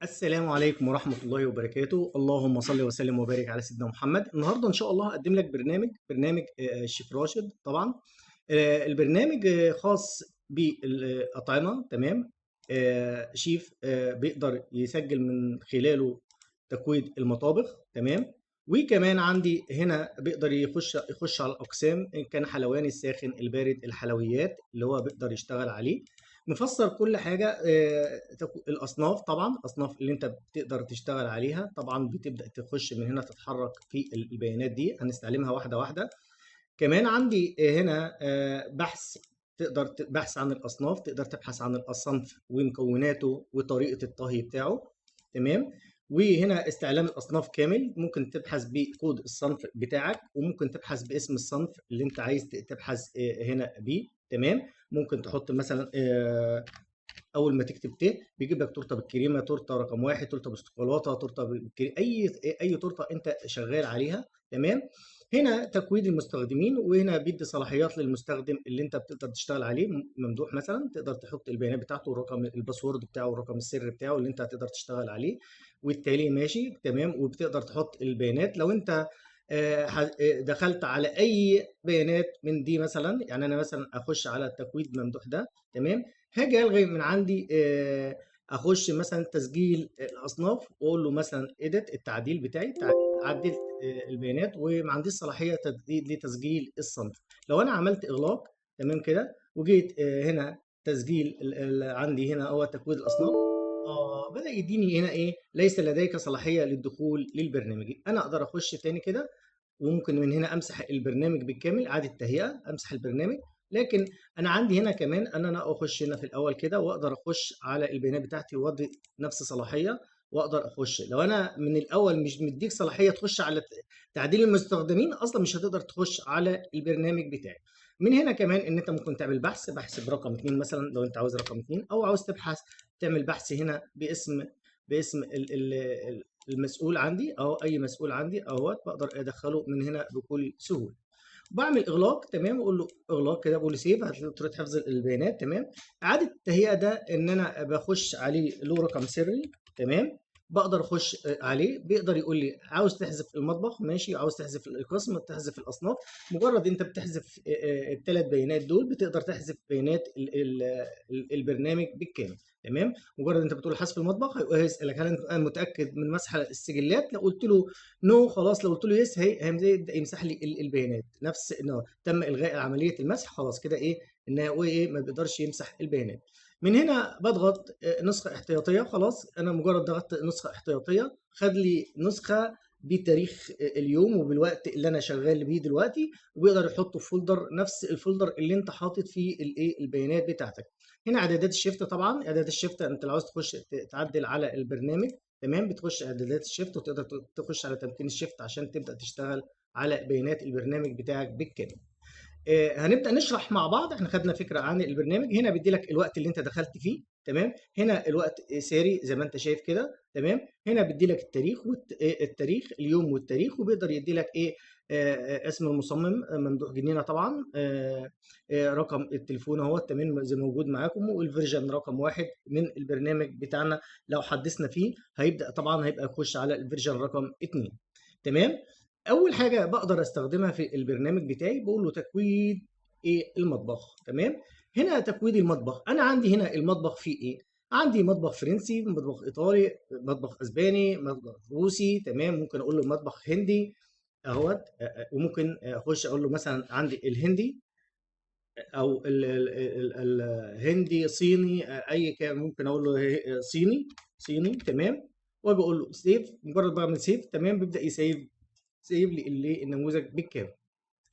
السلام عليكم ورحمة الله وبركاته. اللهم صل وسلم وبارك على سيدنا محمد. النهارده إن شاء الله هقدم لك برنامج الشيف راشد طبعا. البرنامج خاص بالأطعمة. تمام. شيف بيقدر يسجل من خلاله تكوين المطابخ. تمام. وكمان عندي هنا بيقدر يخش على الأقسام، إن كان حلواني، الساخن، البارد، الحلويات اللي هو بيقدر يشتغل عليه. مفسر كل حاجة. الأصناف، طبعا الأصناف اللي أنت بتقدر تشتغل عليها طبعا بتبدأ تخش من هنا، تتحرك في البيانات دي هنستعلمها واحدة واحدة. كمان عندي هنا بحث. تقدر بحث عن الأصناف، تقدر تبحث عن الصنف ومكوناته وطريقة الطهي بتاعه. تمام. وهنا استعلام الأصناف كامل، ممكن تبحث بكود الصنف بتاعك، وممكن تبحث باسم الصنف اللي أنت عايز تبحث هنا بيه. تمام. ممكن تحط مثلا اول ما تكتب بيجيب لك تورته بالكريمه، تورته رقم واحد، تورته بالشوكولاته، تورته بالكريمه، اي تورته انت شغال عليها. تمام. هنا تكويد المستخدمين، وهنا بيدي صلاحيات للمستخدم اللي انت بتقدر تشتغل عليه. ممدوح مثلا تقدر تحط البيانات بتاعته، ورقم الباسورد بتاعه، ورقم السر بتاعه اللي انت هتقدر تشتغل عليه. والتالي ماشي. تمام. وبتقدر تحط البيانات لو انت دخلت على اي بيانات من دي. مثلا يعني انا مثلا اخش على التكويد ممدوح ده. تمام. هاجي الغي من عندي، اخش مثلا تسجيل الاصناف، واقول له مثلا ايديت التعديل بتاعي، عدلت البيانات، وما عنديش صلاحيه لتسجيل الصنف. لو انا عملت اغلاق، تمام كده، وجيت هنا تسجيل عندي هنا هو تكوين الاصناف. بدأ يديني هنا ايه، ليس لديك صلاحيه للدخول للبرنامج. انا اقدر اخش تاني كده، وممكن من هنا امسح البرنامج بالكامل، اعاده تهيئه، امسح البرنامج. لكن انا عندي هنا كمان ان انا اخش هنا في الاول كده، واقدر اخش على البيانات بتاعتي وادي نفس صلاحيه، واقدر اخش. لو انا من الاول مش مديك صلاحيه تخش على تعديل المستخدمين، اصلا مش هتقدر تخش على البرنامج بتاعي. من هنا كمان ان انت ممكن تعمل بحث برقم 2 مثلا، لو انت عاوز رقم 2، او عاوز تبحث تعمل بحث هنا باسم المسؤول عندي، او اي مسؤول عندي اهوت، بقدر ادخله من هنا بكل سهوله. بعمل اغلاق. تمام. اقول له اغلاق كده، بقول له سيف، هتطرد حفظ البيانات. تمام. اعاده التهيئه ده ان انا بخش عليه له رقم سري. تمام. بقدر اخش عليه، بيقدر يقول لي عاوز تحذف المطبخ، ماشي، عاوز تحذف القسم، تحذف الاصناف. مجرد انت بتحذف الثلاث بيانات دول، بتقدر تحذف بيانات البرنامج بالكامل. تمام. مجرد انت بتقول حذف المطبخ، هيبقى هيسالك هل انت متاكد من مسح السجلات. لو قلت له نو، خلاص. لو قلت له يس، هيبدا يمسح لي البيانات. نفس انه تم الغاء عمليه المسح، خلاص كده ايه، ان هو ايه، ما بيقدرش يمسح البيانات. من هنا بضغط نسخه احتياطيه. خلاص، انا مجرد ضغطت نسخه احتياطيه، خد لي نسخه بتاريخ اليوم وبالوقت اللي انا شغال بيه دلوقتي، وبيقدر يحطه في فولدر نفس الفولدر اللي انت حاطط فيه الايه، البيانات بتاعتك. هنا اعدادات الشيفت. طبعا اعدادات الشيفت، انت لو عاوز تخش تعدل على البرنامج، تمام، بتخش اعدادات الشيفت، وتقدر تخش على تمكين الشيفت عشان تبدا تشتغل على بيانات البرنامج بتاعك بالكامل. هنبدا نشرح مع بعض. احنا خدنا فكره عن البرنامج. هنا بيدي لك الوقت اللي انت دخلت فيه. تمام. هنا الوقت ساري زي ما انت شايف كده. تمام. هنا بيدي لك التاريخ التاريخ، اليوم والتاريخ، وبيقدر يدي لك ايه، اسم المصمم ممدوح جنينه طبعا. رقم التليفون اهو، تمام، زي موجود معاكم، والفيرجن رقم واحد من البرنامج بتاعنا. لو حدثنا فيه هيبدا طبعا، هيبقى يخش على الفيرجن رقم 2. تمام. اول حاجه بقدر استخدمها في البرنامج بتاعي، بقول له تكويد ايه المطبخ. تمام. هنا تكويد المطبخ، انا عندي هنا المطبخ فيه ايه، عندي مطبخ فرنسي، مطبخ ايطالي، مطبخ اسباني، مطبخ روسي. تمام. ممكن اقول له مطبخ هندي اهوت. وممكن اخش اقول له مثلا عندي الهندي، او الهندي، صيني، اي كان ممكن اقول له صيني. تمام. واجي اقول له سيف. مجرد بعمل سيف، تمام، بيبدا سيب لي النموذج بالكامل.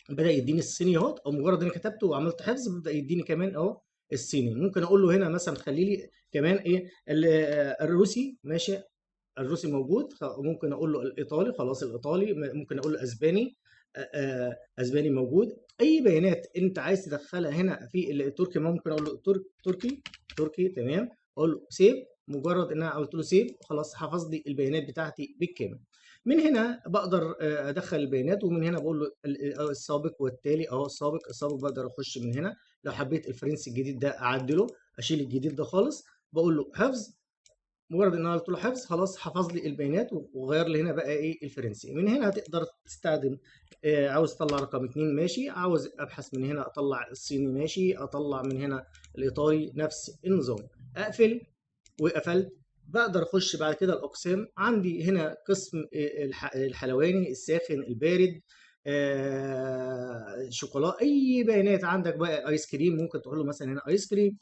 بدا يديني الصيني اهو، او مجرد اني كتبته وعملت حفظ بيبدا يديني كمان اهو الصيني. ممكن اقول له هنا مثلا خلي لي كمان ايه، الروسي، ماشي، الروسي موجود. ممكن اقول له الايطالي، خلاص الايطالي. ممكن اقول له اسباني، اسباني موجود. اي بيانات انت عايز تدخلها هنا في التركي، ممكن اقول له تركي. تمام. اقول له سيف. مجرد ان انا قلت له سيف، خلاص حفظ لي البيانات بتاعتي بالكامل. من هنا بقدر ادخل البيانات، ومن هنا بقول له السابق والتالي اهو. السابق بقدر اخش من هنا. لو حبيت الفرنسي الجديد ده اعدله، اشيل الجديد ده خالص، بقول له حفظ. مجرد ان انا قلت له حفظ خلاص حفظ لي البيانات وغير لي هنا بقى ايه الفرنسي. من هنا هتقدر تستخدم عاوز تطلع رقم 2 ماشي، عاوز ابحث من هنا اطلع الصيني ماشي، اطلع من هنا الايطالي نفس النظام. اقفل وقفلت. بقدر اخش بعد كده الاقسام. عندي هنا قسم الحلواني، الساخن، البارد، شوكولا، اي بيانات عندك بقى، ايس كريم ممكن تقول له مثلا هنا ايس كريم.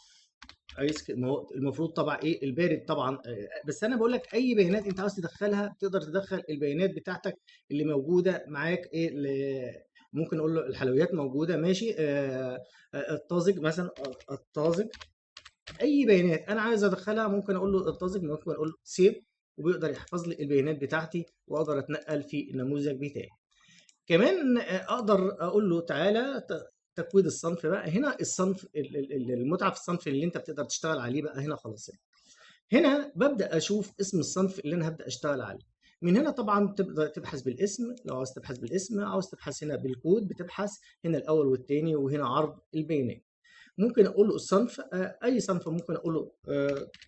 ما هو المفروض طبعا ايه البارد طبعا، بس انا بقول لك اي بيانات انت عاوز تدخلها تقدر تدخل البيانات بتاعتك اللي موجوده معاك. ايه ممكن اقول له الحلويات موجوده ماشي، الطازج مثلا، الطازج، اي بيانات انا عايز ادخلها ممكن اقول له الطازج، ممكن اقول له سيف، وبيقدر يحفظ لي البيانات بتاعتي واقدر اتنقل في النموذج بتاعي. كمان اقدر اقول له تعالى تكويد الصنف بقى. هنا الصنف المتعه في الصنف اللي انت بتقدر تشتغل عليه بقى هنا خلاص. هنا ببدا اشوف اسم الصنف اللي انا هبدا اشتغل عليه. من هنا طبعا تبدا تبحث بالاسم، لو عاوز تبحث بالاسم، عاوز تبحث هنا بالكود بتبحث هنا الاول والثاني، وهنا عرض البيانات. ممكن اقول له الصنف اي صنف، ممكن اقول له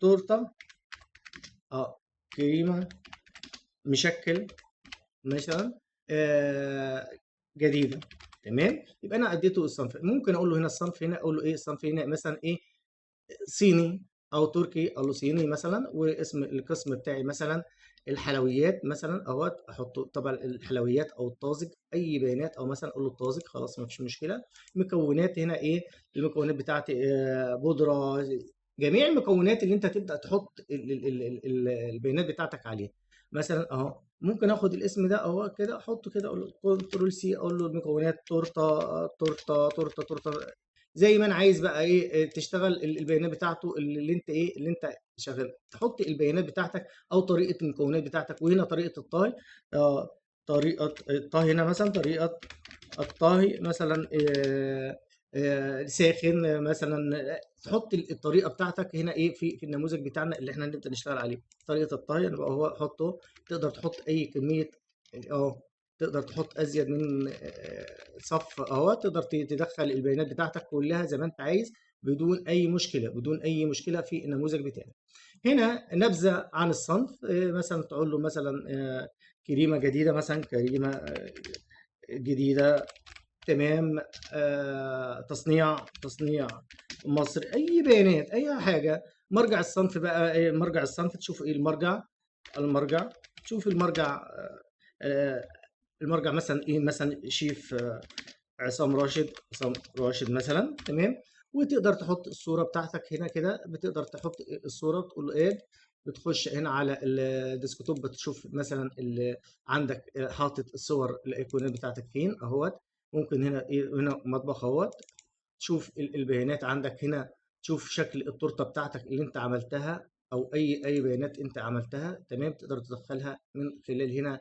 تورته، كريمه، مشكل مثلا، آه جديده. تمام، يبقى انا اديته الصنف. ممكن اقول له هنا الصنف، هنا اقول له ايه الصنف هنا مثلا ايه صيني او تركي، اقول له صيني مثلا. واسم القسم بتاعي مثلا الحلويات مثلا اهوت، احط طبعا الحلويات او الطازج اي بيانات، او مثلا اقول له الطازج خلاص ما فيش مشكله. مكونات هنا ايه المكونات بتاعتي، بودره، جميع المكونات اللي انت تبدا تحط البيانات بتاعتك عليها. مثلا اهو ممكن اخد الاسم ده اهو كده احطه كده، اقول له كنترول سي، اقول له المكونات تورته تورته تورته تورته، زي ما انا عايز بقى ايه تشتغل البيانات بتاعته اللي انت ايه اللي انت شغال تحط البيانات بتاعتك او طريقه المكونات بتاعتك. وهنا طريقه الطهي، طريقه الطهي هنا مثلا طريقه الطهي مثلا ساخن مثلا. تحط الطريقه بتاعتك هنا ايه في النموذج بتاعنا اللي احنا هنبدا نشتغل عليه. طريقه الطهي يبقى هو حطه، تقدر تحط اي كميه، اه تقدر تحط ازيد من صف اهو، تقدر تدخل البيانات بتاعتك كلها زي ما انت عايز بدون اي مشكله، بدون اي مشكله في النموذج بتاعك. هنا نبذه عن الصنف، مثلا تقول له مثلا كريمه جديده مثلا، كريمه جديده. تمام، تصنيع مصر، اي بيانات اي حاجه. مرجع الصنف بقى ايه مرجع الصنف، تشوف ايه المرجع تشوف المرجع، آه، المرجع مثلا ايه مثلا شيف عصام راشد مثلا. تمام، وتقدر تحط الصوره بتاعتك هنا كده، بتقدر تحط الصوره تقول له ايه، بتخش هنا على الديسكتوب بتشوف مثلا اللي عندك حاطط الصور الايقونات بتاعتك فين اهوت. ممكن هنا ايه هنا مطبخ اهوت، تشوف البيانات عندك هنا، تشوف شكل التورته بتاعتك اللي انت عملتها او اي بيانات انت عملتها. تمام، تقدر تدخلها من خلال هنا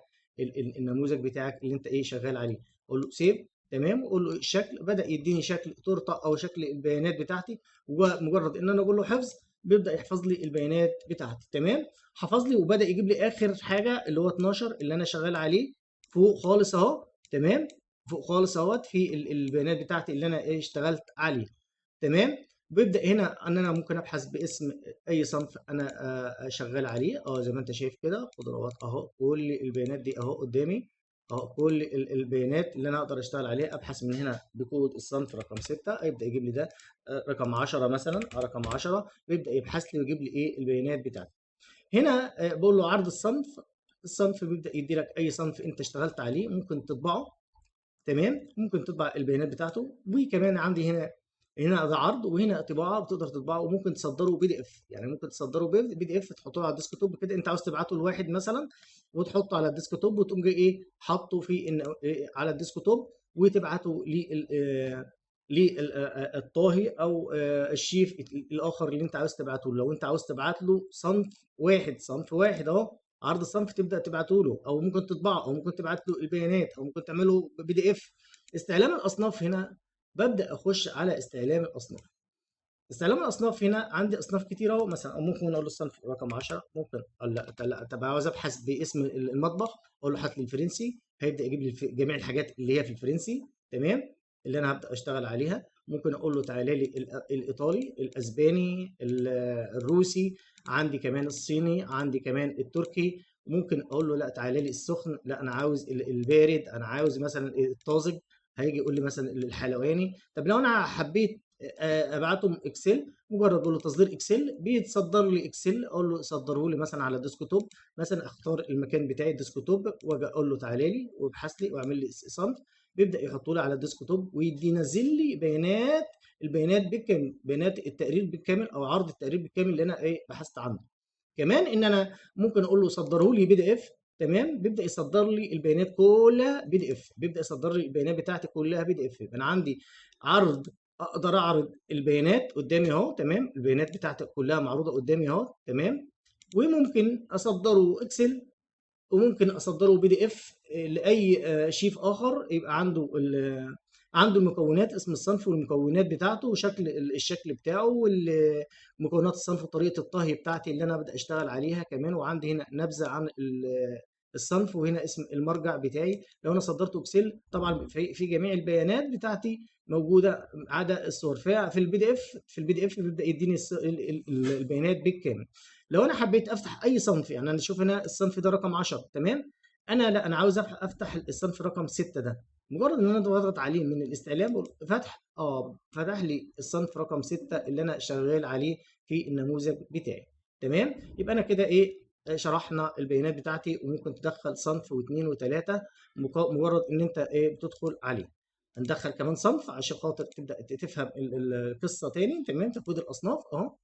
النموذج بتاعك اللي انت ايه شغال عليه. قول له سيف. تمام، قول له الشكل، بدا يديني شكل تورته او شكل البيانات بتاعتي. ومجرد ان انا اقول له حفظ بيبدا يحفظ لي البيانات بتاعتي. تمام، حفظ لي وبدا يجيب لي اخر حاجه اللي هو 12 اللي انا شغال عليه فوق خالص اهو. تمام، فوق خالص اهوت في البيانات بتاعتي اللي انا ايه اشتغلت عليها. تمام، بيبدا هنا ان انا ممكن ابحث باسم اي صنف انا شغال عليه. زي ما انت شايف كده خضروات اهو، كل البيانات دي اهو قدامي اهو، كل البيانات اللي انا اقدر اشتغل عليها. ابحث من هنا بكود الصنف رقم 6 يبدا يجيب لي ده رقم 10 مثلا، رقم 10 بيبدا يبحث لي ويجيب لي ايه البيانات بتاعتي. هنا بقول له عرض الصنف. الصنف بيبدا يدي لك اي صنف انت اشتغلت عليه ممكن تطبعه. تمام، ممكن تطبع البيانات بتاعته. وكمان عندي هنا ده عرض، وهنا طباعه بتقدر تطبعه، وممكن تصدره بي دي اف. يعني ممكن تصدره بي دي اف تحطه على الديسك توب كده، انت عاوز تبعته لواحد مثلا وتحطه على الديسك توب، وتقوم جاي ايه حاطه في على الديسك توب، وتبعته للطاهي او الشيف الاخر اللي انت عاوز تبعته له. لو انت عاوز تبعت له صنف واحد اهو، عرض الصنف تبدا تبعته له، او ممكن تطبعه، او ممكن تبعت له البيانات، او ممكن تعمله بي دي اف. استعلام الاصناف هنا ببدا اخش على استعلام الاصناف. استعلام الاصناف هنا عندي اصناف كتير اهو، مثلا أو ممكن اقول له الصنف رقم 10 ممكن. لا طب عاوز ابحث باسم المطبخ، اقول له هات لي الفرنسي، هيبدا يجيب لي جميع الحاجات اللي هي في الفرنسي. تمام، اللي انا هبدا اشتغل عليها. ممكن اقول له تعالى لي الايطالي، الاسباني، الروسي، عندي كمان الصيني، عندي كمان التركي. ممكن اقول له لا تعالى لي السخن، لا انا عاوز البارد، انا عاوز مثلا الطازج. هيجي يقول لي مثلا الحلواني. طب لو انا حبيت ابعتهم اكسل، مجرد اقول له تصدير اكسل بيتصدر لي اكسل، اقول له صدره لي مثلا على ديسكتوب. مثلا اختار المكان بتاعي الديسكتوب، واجي اقول له تعالى لي وابحث لي واعمل لي صنف. بيبدا يحطه لي على الديسكتوب وينزل لي البيانات بالكامل، بيانات التقرير بالكامل او عرض التقرير بالكامل اللي انا بحثت عنه. كمان ان انا ممكن اقول له صدره لي PDF. تمام، بيبدا يصدر لي البيانات كلها PDF، بيبدا يصدر لي البيانات بتاعتي كلها PDF. انا عندي عرض، اقدر اعرض البيانات قدامي اهو. تمام، البيانات بتاعتي كلها معروضه قدامي اهو. تمام، وممكن اصدره اكسل، وممكن اصدره PDF لاي شيف اخر يبقى عنده المكونات، اسم الصنف والمكونات بتاعته وشكل الشكل بتاعه ومكونات الصنف وطريقه الطهي بتاعتي اللي انا ابدا اشتغل عليها كمان. وعندي هنا نبذه عن الصنف، وهنا اسم المرجع بتاعي. لو انا صدرته اكسل طبعا في جميع البيانات بتاعتي موجوده عدا الصور. في البي دي اف بيبدا يديني البيانات بالكامل. لو انا حبيت افتح اي صنف، يعني انا اشوف هنا الصنف ده رقم 10. تمام، لا انا عاوز افتح الصنف رقم 6 ده. مجرد ان انا بضغط عليه من الاستعلام فتح، فتح لي الصنف رقم 6 اللي انا شغال عليه في النموذج بتاعي. تمام، يبقى انا كده شرحنا البيانات بتاعتي، وممكن تدخل صنف واثنين وثلاثه مجرد ان انت بتدخل عليه. هندخل كمان صنف عشان خاطر تبدا تفهم القصه تاني. تمام، تكويد الاصناف اهو.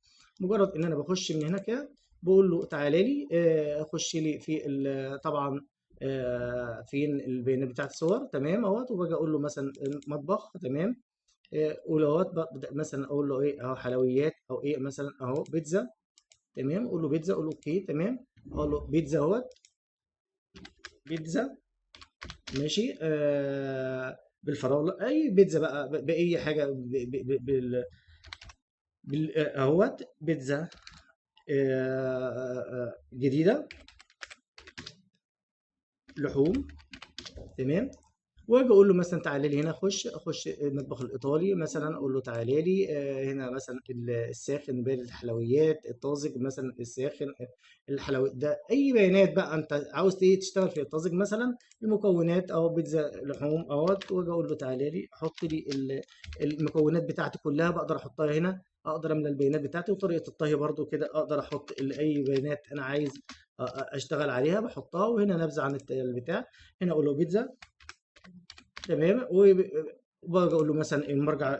مجرد ان انا بخش من هنا كده، بقول له تعالى لي خش لي في طبعا فين البيانات بتاعت الصور. تمام اهوت، وباجي اقول له مثلا المطبخ. تمام، ولوات ببدا مثلا اقول له اهو حلويات، او مثلا اهو بيتزا. تمام، اقول له بيتزا، اقول له اوكي. تمام، اقول له بيتزا اهوت، بيتزا. ماشي، بالفراوله، اي بيتزا بقى باي حاجه اهوت بيتزا جديده لحوم. تمام، واجي اقول له مثلا تعالى لي هنا، اخش المطبخ الايطالي مثلا، اقول له تعالى لي هنا مثلا الساخن، بارد، الحلويات، الطازج مثلا الساخن، الحلويات ده اي بيانات بقى انت عاوز تشتغل في الطازج مثلا. المكونات او بيتزا لحوم اهوت، واجي اقول له تعالى لي حط لي المكونات بتاعتي كلها، بقدر احطها هنا. اقدر املى البيانات بتاعتي، وطريقه الطهي برده كده اقدر احط اي بيانات انا عايز اشتغل عليها بحطها. وهنا نبذه عن البتاع. هنا اقول له بيتزا. تمام، وباجي اقول له مثلا المرجع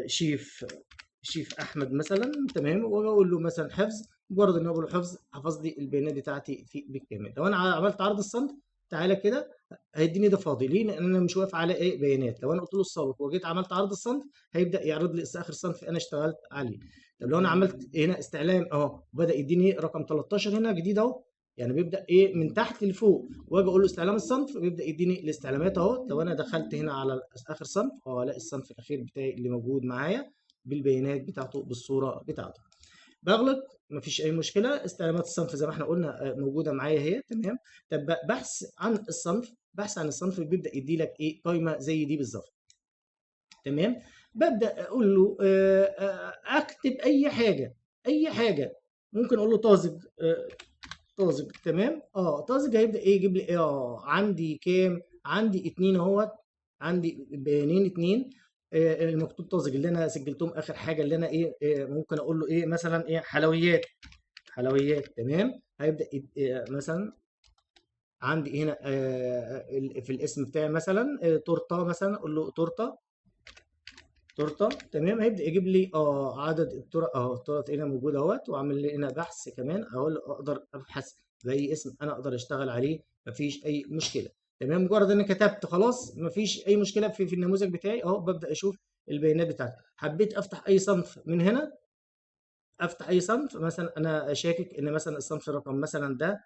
شيف احمد مثلا. تمام، واجي اقول له مثلا حفظ. مجرد ان أنا اقول له حفظ، حفظ لي البيانات بتاعتي بالكامل. لو انا عملت عرض الصمت، تعالى كده، هيديني ده فاضي ليه؟ لان انا مش واقف على بيانات. لو انا قلت له السابق وجيت عملت عرض الصنف، هيبدا يعرض لي اخر صنف انا اشتغلت عليه. طب لو انا عملت هنا استعلام اهو، بدا يديني رقم 13 هنا جديد اهو. يعني بيبدا من تحت لفوق، واجي اقول له استعلام الصنف، بيبدا يديني الاستعلامات اهو. لو انا دخلت هنا على اخر صنف، الاقي الصنف الاخير بتاعي اللي موجود معايا بالبيانات بتاعته بالصوره بتاعته. بغلق، مفيش اي مشكله. استعلامات الصنف زي ما احنا قلنا موجوده معايا اهي. تمام، طب بحث عن الصنف بيبدا يدي لك قائمه زي دي بالظبط. تمام، ببدا اقول له اكتب اي حاجه. ممكن اقول له طازج، طازج. تمام، طازج هيبدا يجيب لي عندي كام؟ عندي اتنين اهوت، عندي بيانين اتنين. المكتوب طازج اللي انا سجلتهم اخر حاجه، اللي انا ممكن اقول له مثلا حلويات. تمام، هيبدا مثلا عندي هنا في الاسم بتاعي مثلا تورته، مثلا اقول له تورته. تمام، هيبدا يجيب لي عدد الطرق اهو. الطرق هنا موجوده اهوت، واعمل لي هنا بحث كمان، اقول له اقدر ابحث باي اسم انا اقدر اشتغل عليه، مفيش اي مشكله. تمام، مجرد ان كتبت خلاص مفيش اي مشكله في النموذج بتاعي اهو. ببدا اشوف البيانات بتاعتي. حبيت افتح اي صنف من هنا، افتح اي صنف. مثلا انا شاكك ان مثلا الصنف رقم مثلا ده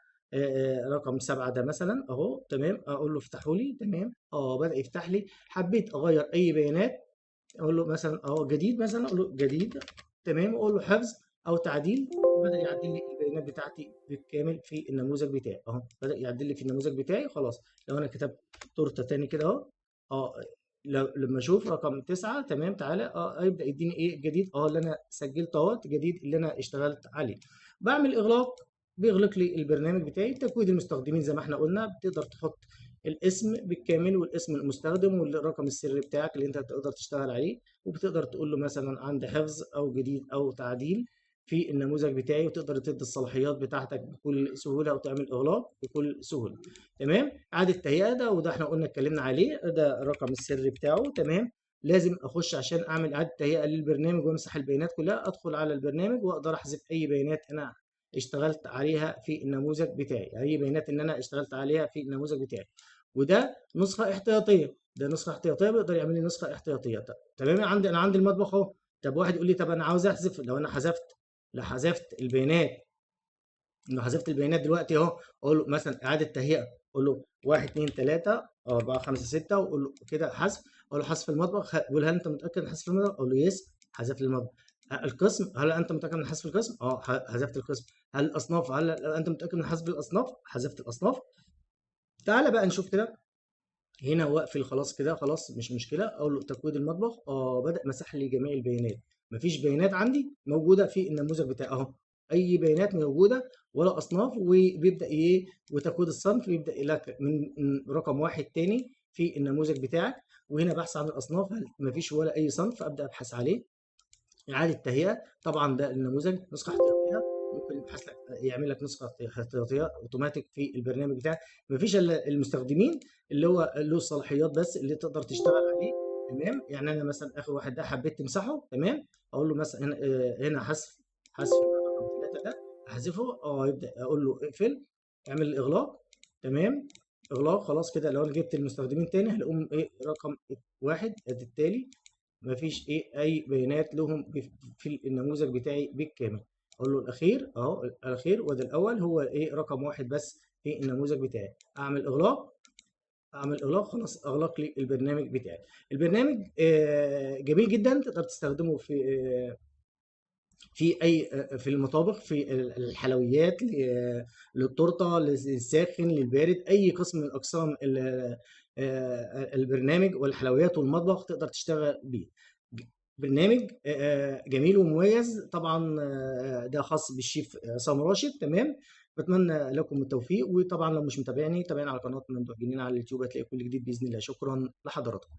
رقم 7 ده مثلا اهو. تمام، اقول له افتحوا لي. تمام، بدأ يفتح لي. حبيت اغير اي بيانات، اقول له مثلا جديد، مثلا اقول له جديد. تمام، اقول له حفظ او تعديل، بدأ يعدل لي البيانات بتاعتي بالكامل في النموذج بتاعي اهو. بدأ يعدل لي في النموذج بتاعي خلاص. لو انا كتبت تورته تاني كده اهو، لما اشوف رقم 9 تمام تعالى يبدا يديني ايه جديد، اللي انا سجلت اهوت جديد اللي انا اشتغلت عليه. بعمل اغلاق، بيغلق لي البرنامج بتاعي. تكوين المستخدمين زي ما احنا قلنا، بتقدر تحط الاسم بالكامل والاسم المستخدم والرقم السري بتاعك اللي انت تقدر تشتغل عليه، وبتقدر تقول له مثلا عندي حفظ او جديد او تعديل في النموذج بتاعي، وتقدر تدي الصلاحيات بتاعتك بكل سهوله وتعمل اغلاق بكل سهوله. تمام. اعاده تهيئه ده، وده احنا قلنا اتكلمنا عليه، ده الرقم السري بتاعه. تمام. لازم اخش عشان اعمل اعاده تهيئه للبرنامج وامسح البيانات كلها، ادخل على البرنامج واقدر احذف اي بيانات انا اشتغلت عليها في النموذج بتاعي، اي بيانات ان انا اشتغلت عليها في النموذج بتاعي. وده نسخه احتياطيه، ده نسخه احتياطيه، بيقدر يعمل لي نسخه احتياطيه. تمام. انا عندي المطبخ اهو. طب واحد يقول لي طب انا عاوز احذف، لو انا حذفت البيانات، لو حذفت البيانات دلوقتي اهو، اقول له مثلا اعاده تهيئه، اقول له 1 2 3 او 4 5 6 واقول له كده حذف. اقول له حذف المطبخ، يقول هل انت متاكد من حذف المطبخ؟ اقول له يس، حذف لي المطبخ. القسم، هل انت متاكد من حذف القسم؟ حذفت القسم. هل الاصناف، هل انت متاكد من حذف الاصناف؟ حذفت الاصناف. تعالى بقى نشوف كده. هنا واقفل خلاص كده، خلاص مش مشكله. اقول له تكوين المطبخ، بدا مسح لي جميع البيانات. مفيش بيانات عندي موجوده في النموذج بتاعي اهو، اي بيانات موجوده ولا اصناف. وبيبدا ايه، وتكوين الصنف يبدا لك من رقم واحد تاني في النموذج بتاعك. وهنا بحث عن الاصناف، هل مفيش ولا اي صنف، ابدا ابحث عليه. إعادة تهيئة، طبعا ده النموذج نسخة احتياطية، ممكن يبحث لك يعمل لك نسخة احتياطية اوتوماتيك في البرنامج بتاعك. مفيش الا المستخدمين اللي هو له الصلاحيات بس اللي تقدر تشتغل عليه. تمام. يعني انا مثلا اخر واحد ده حبيت تمسحه، تمام، اقول له مثلا هنا هنا حذف رقم 3 ده احذفه. يبدا اقول له اقفل، اعمل الاغلاق. تمام. اغلاق خلاص كده. لو انا جبت المستخدمين تاني هلاقيهم ايه، رقم واحد ادي التالي، مفيش اي بيانات لهم في النموذج بتاعي بالكامل. اقول له الاخير اهو، الاخير وده الاول هو ايه، رقم واحد بس في النموذج بتاعي. اعمل اغلاق خلاص، اغلق لي البرنامج بتاعي. البرنامج جميل جدا، تقدر تستخدمه في المطابخ، في الحلويات، للتورته، للساخن، للبارد، اي قسم من اقسام البرنامج والحلويات والمطبخ تقدر تشتغل بيه. برنامج جميل ومميز طبعا. ده خاص بالشيف عصام راشد. تمام. بتمنى لكم التوفيق. وطبعا لو مش متابعني، تابعنا على قناه ممدوح جنين على اليوتيوب، هتلاقي كل جديد باذن الله. شكرا لحضراتكم.